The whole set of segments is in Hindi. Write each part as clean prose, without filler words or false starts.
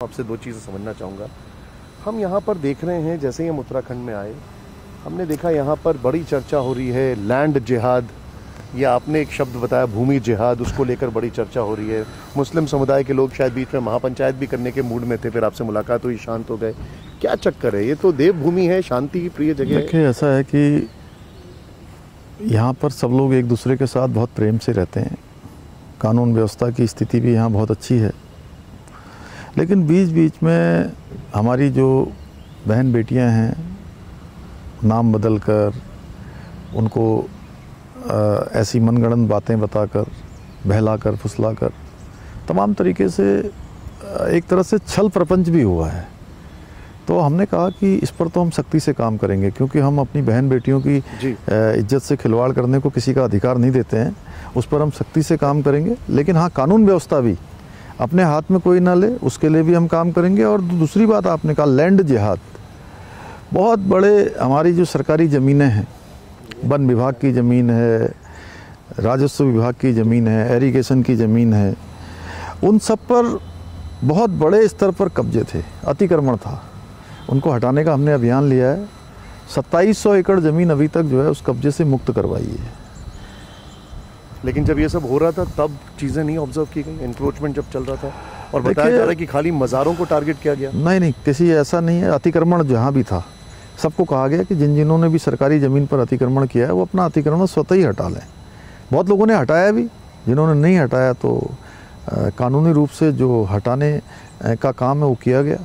आपसे दो चीज़ें समझना चाहूँगा। हम यहाँ पर देख रहे हैं, जैसे ही हम उत्तराखंड में आए हमने देखा यहाँ पर बड़ी चर्चा हो रही है लैंड जिहाद, या आपने एक शब्द बताया भूमि जिहाद, उसको लेकर बड़ी चर्चा हो रही है। मुस्लिम समुदाय के लोग शायद बीच में महापंचायत भी करने के मूड में थे, फिर आपसे मुलाकात हुई, शांत हो गए। क्या चक्कर है? ये तो देवभूमि है, शांति प्रिय जगह है। देखिए, ऐसा है कि यहाँ पर सब लोग एक दूसरे के साथ बहुत प्रेम से रहते हैं। कानून व्यवस्था की स्थिति भी यहाँ बहुत अच्छी है, लेकिन बीच बीच में हमारी जो बहन बेटियां हैं, नाम बदल कर उनको ऐसी मनगढ़ंत बातें बताकर, बहलाकर, फुसलाकर, तमाम तरीके से एक तरह से छल प्रपंच भी हुआ है। तो हमने कहा कि इस पर तो हम सख्ती से काम करेंगे, क्योंकि हम अपनी बहन बेटियों की इज्जत से खिलवाड़ करने को किसी का अधिकार नहीं देते हैं। उस पर हम सख्ती से काम करेंगे, लेकिन हाँ, कानून व्यवस्था भी अपने हाथ में कोई ना ले, उसके लिए भी हम काम करेंगे। और दूसरी बात आपने कहा लैंड जिहाद, बहुत बड़े हमारी जो सरकारी ज़मीनें हैं, वन विभाग की ज़मीन है, राजस्व विभाग की ज़मीन है, इरिगेशन की ज़मीन है, उन सब पर बहुत बड़े स्तर पर कब्जे थे, अतिक्रमण था। उनको हटाने का हमने अभियान लिया है। 2700 एकड़ ज़मीन अभी तक जो है उस कब्जे से मुक्त करवाई है। लेकिन जब ये सब हो रहा था तब चीज़ें नहीं ऑब्जर्व की गई, इंक्रोचमेंट जब चल रहा था, और बताया जा रहा है कि खाली मज़ारों को टारगेट किया गया। नहीं, किसी ऐसा नहीं है। अतिक्रमण जहाँ भी था सबको कहा गया कि जिन्होंने भी सरकारी ज़मीन पर अतिक्रमण किया है वो अपना अतिक्रमण स्वतः ही हटा लें। बहुत लोगों ने हटाया भी, जिन्होंने नहीं हटाया तो कानूनी रूप से जो हटाने का काम है वो किया गया।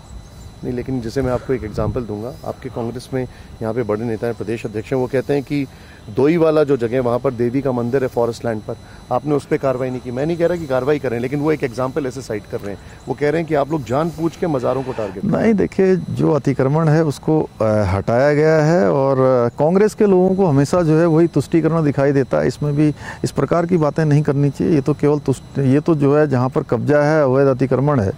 नहीं, लेकिन जैसे मैं आपको एक एग्जांपल दूंगा, आपके कांग्रेस में यहाँ पे बड़े नेता हैं, प्रदेश अध्यक्ष हैं, वो कहते हैं कि दोई वाला जो जगह वहाँ पर देवी का मंदिर है फॉरेस्ट लैंड पर, आपने उस पर कार्रवाई नहीं की। मैं नहीं कह रहा कि कार्रवाई करें, लेकिन वो एक एग्जांपल ऐसे साइट कर रहे हैं। वो कह रहे हैं कि आप लोग जानबूझ के मज़ारों को टारगेट। नहीं, देखिए, जो अतिक्रमण है उसको हटाया गया है, और कांग्रेस के लोगों को हमेशा जो है वही तुष्टीकरण दिखाई देता है। इसमें भी इस प्रकार की बातें नहीं करनी चाहिए। ये तो केवल ये तो जो है जहाँ पर कब्जा है, अवैध अतिक्रमण है,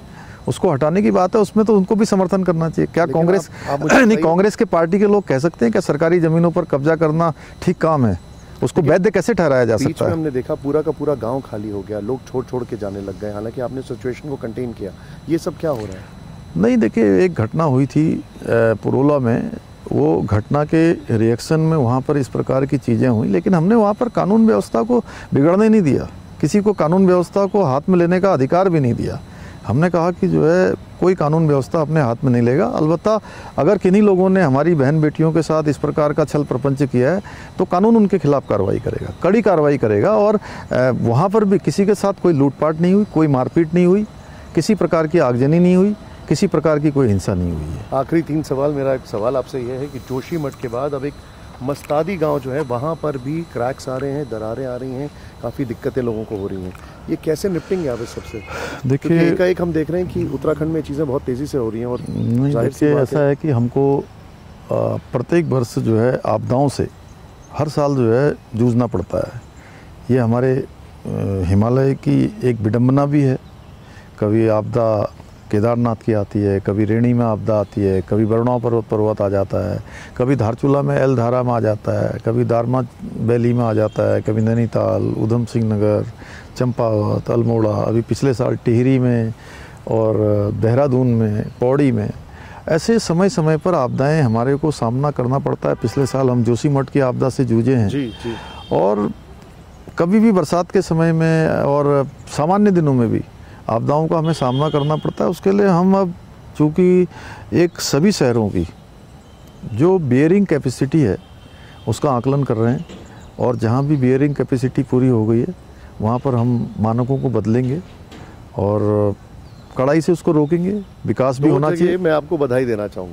उसको हटाने की बात है। उसमें तो उनको भी समर्थन करना चाहिए। क्या कांग्रेस नहीं, कांग्रेस के पार्टी के लोग कह सकते हैं क्या सरकारी जमीनों पर कब्जा करना ठीक काम है? उसको वैध कैसे ठहराया जा सकता है? हमने देखा पूरा का पूरा गांव खाली हो गया, लोग छोड़ के जाने लग गए, हालांकि आपने सिचुएशन को कंटेन किया। ये सब क्या हो रहा है? नहीं, देखिए, एक घटना हुई थी पुरोला में। वो घटना के रिएक्शन में वहाँ पर इस प्रकार की चीज़ें हुई, लेकिन हमने वहाँ पर कानून व्यवस्था को बिगड़ने नहीं दिया। किसी को कानून व्यवस्था को हाथ में लेने का अधिकार भी नहीं दिया। हमने कहा कि जो है कोई कानून व्यवस्था अपने हाथ में नहीं लेगा। अलबत्ता अगर किन्हीं लोगों ने हमारी बहन बेटियों के साथ इस प्रकार का छल प्रपंच किया है तो कानून उनके खिलाफ कार्रवाई करेगा, कड़ी कार्रवाई करेगा। और वहाँ पर भी किसी के साथ कोई लूटपाट नहीं हुई, कोई मारपीट नहीं हुई, किसी प्रकार की आगजनी नहीं हुई, किसी प्रकार की कोई हिंसा नहीं हुई है। आखिरी 3 सवाल, मेरा एक सवाल आपसे यह है कि जोशीमठ के बाद अब एक मस्तादी गांव जो है वहाँ पर भी क्रैक्स आ रहे हैं, दरारें आ रही हैं, काफ़ी दिक्कतें लोगों को हो रही हैं। ये कैसे निपटेंगे आप इस सबसे? देखिए, एक हम देख रहे हैं कि उत्तराखंड में चीज़ें बहुत तेज़ी से हो रही हैं। और देखिए, ऐसा है कि हमको प्रत्येक वर्ष जो है आपदाओं से हर साल जो है जूझना पड़ता है। ये हमारे हिमालय की एक विडंबना भी है। कभी आपदा केदारनाथ की आती है, कभी रेणी में आपदा आती है, कभी वरुणा पर्वत आ जाता है, कभी धारचूला में एल धारा में आ जाता है, कभी दारमा वैली में आ जाता है, कभी नैनीताल, उधम सिंह नगर, चंपावत, अल्मोड़ा, अभी पिछले साल टिहरी में और देहरादून में, पौड़ी में। ऐसे समय समय पर आपदाएं हमारे को सामना करना पड़ता है। पिछले साल हम जोशीमठ की आपदा से जूझे हैं। जी। और कभी भी बरसात के समय में और सामान्य दिनों में भी आपदाओं का हमें सामना करना पड़ता है। उसके लिए हम अब चूँकि एक सभी शहरों की जो बियरिंग कैपेसिटी है उसका आकलन कर रहे हैं, और जहाँ भी बियरिंग कैपेसिटी पूरी हो गई है वहाँ पर हम मानकों को बदलेंगे और कड़ाई से उसको रोकेंगे। विकास भी होना चाहिए। मैं आपको बधाई देना चाहूँगा।